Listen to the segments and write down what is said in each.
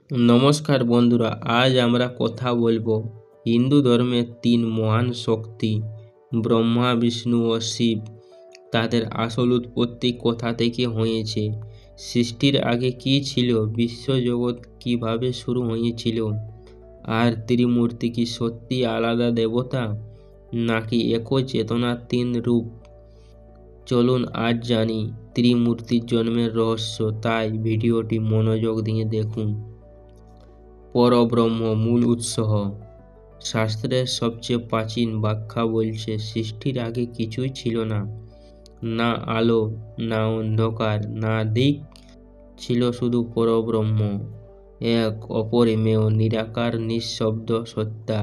নমস্কার বন্ধুরা, আজ আমরা কথা বলবো হিন্দু ধর্মের তিন মহান শক্তি ব্রহ্মা, বিষ্ণু ও শিব। তাদের আসল উৎপত্তি কোথা থেকে হয়েছে, সৃষ্টির আগে কি ছিল, বিশ্বজগৎ কিভাবে শুরু হয়েছিল, আর ত্রিমূর্তি কি সত্যি আলাদা দেবতা নাকি একই চেতনার তিন রূপ। চলুন আজ জানি ত্রিমূর্তির জন্মের রহস্য, তাই ভিডিওটি মনোযোগ দিয়ে দেখুন। পরব্রহ্ম মূল উৎস। শাস্ত্রের সবচেয়ে প্রাচীন ব্যাখ্যা বলছে সৃষ্টির আগে কিছুই ছিল না, না আলো, না অন্ধকার, না দিক, ছিল শুধু পরব্রহ্ম, এক অপরিমেয় নিরাকার নিঃশব্দ সত্তা।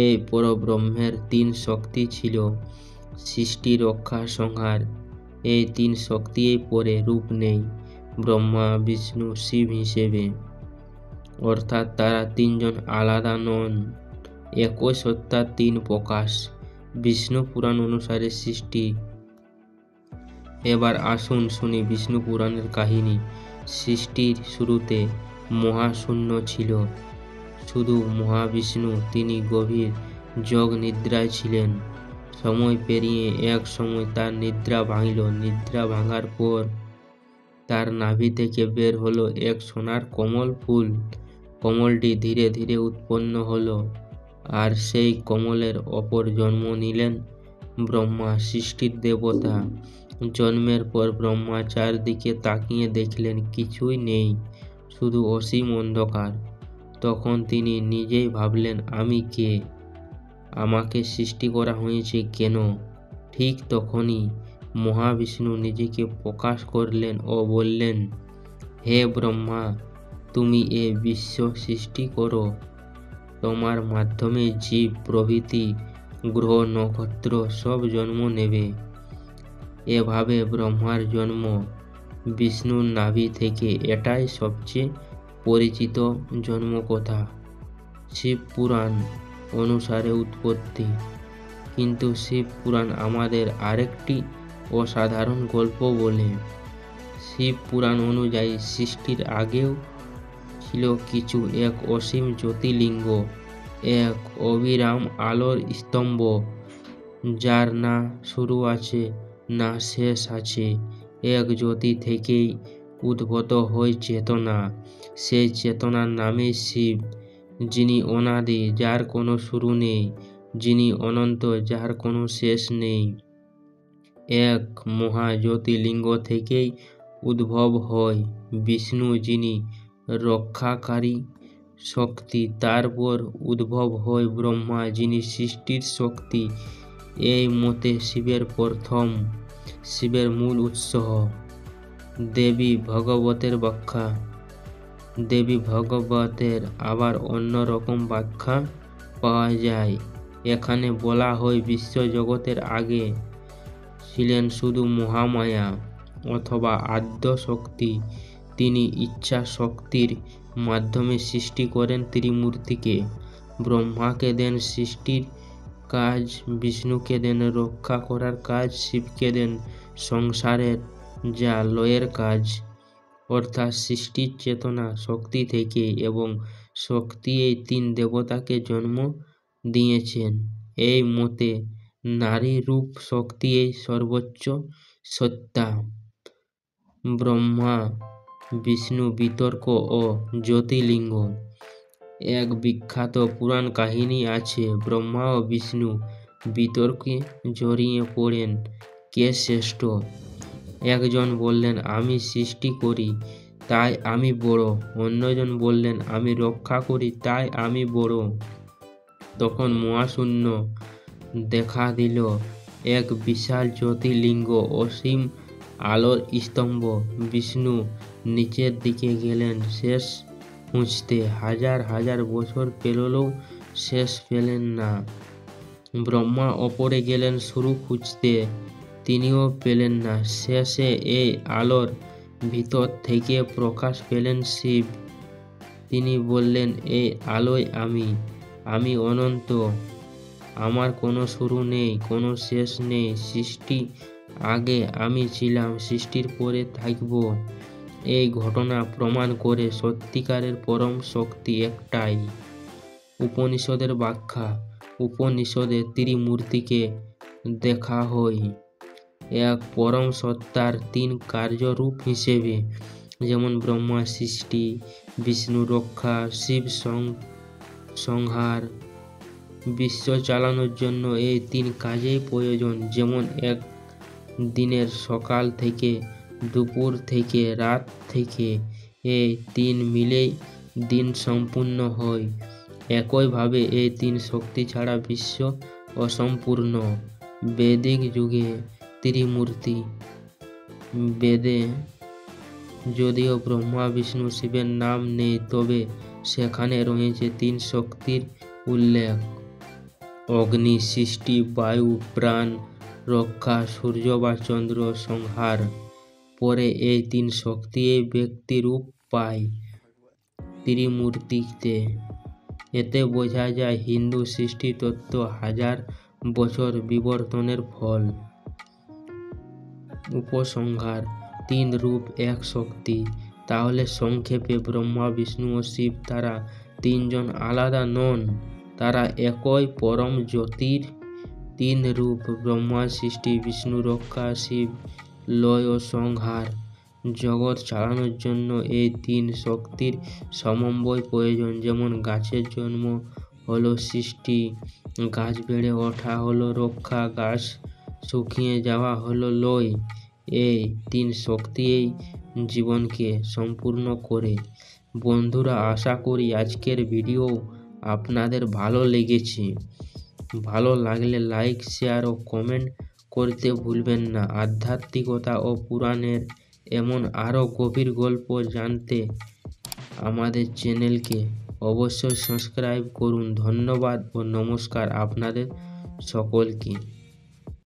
এই পরব্রহ্মের তিন শক্তি ছিল সৃষ্টি, রক্ষা, সংহার। এই তিন শক্তিই পরে রূপ নেই ব্রহ্মা, বিষ্ণু, শিব হিসেবে, অর্থাৎ তারা তিনজন আলাদা নন, একই সত্তার তিন প্রকাশ। বিষ্ণু পুরাণ অনুসারে সৃষ্টি। এবার আসুন শুনি বিষ্ণু পুরাণের কাহিনী। সৃষ্টির শুরুতে মহাশূন্য ছিল, শুধু মহাবিষ্ণু। তিনি গভীর যোগ নিদ্রায় ছিলেন। সময় পেরিয়ে এক সময় তার নিদ্রা ভাঙল। নিদ্রা ভাঙার পর তার নাভি থেকে বের হলো এক সোনার কমল ফুল। কমলটি ধীরে ধীরে উৎপন্ন হলো, আর সেই কমলের ওপর জন্ম নিলেন ব্রহ্মা, সৃষ্টির দেবতা। জন্মের পর ব্রহ্মা চারদিকে তাকিয়ে দেখলেন কিছুই নেই, শুধু অসীম অন্ধকার। তখন তিনি নিজেই ভাবলেন, আমি কে, আমাকে সৃষ্টি করা হয়েছে কেন? ঠিক তখনই মহাবিষ্ণু নিজেকে প্রকাশ করলেন ও বললেন, হে ব্রহ্মা, তুমি এ বিশ্ব সৃষ্টি করো। তোমার মাধ্যমে জীব প্রভৃতি গ্রহ নক্ষত্র সব জন্ম নেবে। এভাবে ব্রহ্মার জন্ম বিষ্ণুর নাভি থেকে। এটাই সবচেয়ে পরিচিত জন্মকথা। শিব পুরাণ অনুসারে উৎপত্তি। কিন্তু শিব পুরাণ আমাদের আরেকটি অসাধারণ গল্প বলে। শিব পুরাণ অনুযায়ী সৃষ্টির আগেও ছিল কিছু, এক অসীম জ্যোতির্লিঙ্গ, এক অবিরাম আলোর স্তম্ভ, যার না শুরু আছে না শেষ আছে। এক জ্যোতি থেকেই উদ্ভূত হয় চেতনা। সেই চেতনার নামই শিব, যিনি অনাদি, যার কোনো শুরু নেই, যিনি অনন্ত, যার কোনো শেষ নেই। এক মহা জ্যোতির্লিঙ্গ থেকেই উদ্ভব হয় বিষ্ণু, যিনি রক্ষাকারী শক্তি। তারপর উদ্ভব হয় ব্রহ্মা, যিনি সৃষ্টির শক্তি। এই মতে শিবের প্রথম, শিবের মূল উৎস। দেবী ভাগবতের ব্যাখ্যা। দেবী ভাগবতের আবার অন্য রকম ব্যাখ্যা পাওয়া যায়। এখানে বলা হয় বিশ্বজগতের আগে ছিলেন শুধু মহামায়া অথবা আদ্য শক্তি। তিনি ইচ্ছা শক্তির মাধ্যমে সৃষ্টি করেন ত্রিমূর্তিকে। ব্রহ্মাকে দেন সৃষ্টির কাজ, বিষ্ণুকে দেন রক্ষা করার কাজ, শিবকে দেন সংসারের যা লয়ের কাজ। অর্থাৎ সৃষ্টির চেতনা শক্তি থেকে, এবং শক্তি এই তিন দেবতাকে জন্ম দিয়েছেন। এই মতে নারী রূপ শক্তি এই সর্বোচ্চ সত্তা। ব্রহ্মা বিষ্ণু বিতর্ক ও জ্যোতির্লিঙ্গ। এক বিখ্যাত পুরাণ কাহিনী আছে, ব্রহ্মা ও বিষ্ণু বিতর্কে জড়িয়ে পড়েন, কে শ্রেষ্ঠ। একজন বললেন, আমি সৃষ্টি করি তাই আমি বড়। অন্যজন বললেন, আমি রক্ষা করি তাই আমি বড়। তখন মহাশূন্য দেখা দিল, এক বিশাল জ্যোতির্লিঙ্গ, অসীম আলোর স্তম্ভ। বিষ্ণু নিচের দিকে গেলেন শেষ খুঁজতে। হাজার হাজার বছর পেরোলেও শেষ পেলেন না। ব্রহ্মা ওপরে গেলেন শুরু খুঁজতে, তিনিও পেলেন না। শেষে এই আলোর ভিতর থেকে প্রকাশ পেলেন শিব। তিনি বললেন, এই আলোয় আমি, আমি অনন্ত, আমার কোনো শুরু নেই, কোনো শেষ নেই। সৃষ্টি আগে আমি ছিলাম, সৃষ্টির পরে থাকব। এই ঘটনা প্রমাণ করে সত্যিকারের পরম শক্তি একটাই। উপনিষদের ব্যাখ্যা। উপনিষদে ত্রিমূর্তিকে দেখা হয় এক পরম সত্তার 3 কার্যরূপ হিসেবে, যেমন ব্রহ্মা সৃষ্টি, বিষ্ণু রক্ষা, শিব সংহার। বিশ্ব চালানোর জন্য এই 3 কাজেই প্রয়োজন। যেমন এক দিনের সকাল থেকে দুপুর থেকে রাত থেকে এই 3 মিলেই দিন সম্পূর্ণ হয়। একইভাবে এই 3 শক্তি ছাড়া বিশ্ব অসম্পূর্ণ। বৈদিক যুগে ত্রিমূর্তি। বেদে যদিও ব্রহ্মা বিষ্ণু শিবের নাম নেই, তবে সেখানে রয়েছে 3 শক্তির উল্লেখ। অগ্নি সৃষ্টি, বায়ু প্রাণ রক্ষা, সূর্য বা চন্দ্র সংহার। পরে এই 3 শক্তি ব্যক্তিরূপ পায় ত্রিমূর্তিতে। এতে বোঝা যায় হিন্দু সৃষ্টি তত্ত্ব হাজার বছর বিবর্তনের ফল। উপসংহার: 3 রূপ এক শক্তি। তাহলে সংক্ষেপে ব্রহ্মা বিষ্ণু ও শিব তারা 3 জন আলাদা নন, তারা একই পরম জ্যোতির 3 রূপ। ব্রহ্মা সৃষ্টি, বিষ্ণু রক্ষা, শিব লয় ও সংহার। জগৎ চালানোর জন্য এই 3 শক্তির সমন্বয় প্রয়োজন। যেমন গাছের জন্ম হলো সৃষ্টি, গাছ বেড়ে ওঠা হলো রক্ষা, গাছ শুকিয়ে যাওয়া হলো লয়। এই 3 শক্তিই জীবনকে সম্পূর্ণ করে। বন্ধুরা, আশা করি আজকের ভিডিও আপনাদের ভালো লেগেছে। ভালো লাগলে লাইক, শেয়ার ও কমেন্ট করতে ভুলবেন না। আধ্যাত্মিকতা ও পুরাণের এমন আরও গভীর গল্প জানতে আমাদের চ্যানেলকে অবশ্যই সাবস্ক্রাইব করুন। ধন্যবাদ ও নমস্কার আপনাদের সকলকে।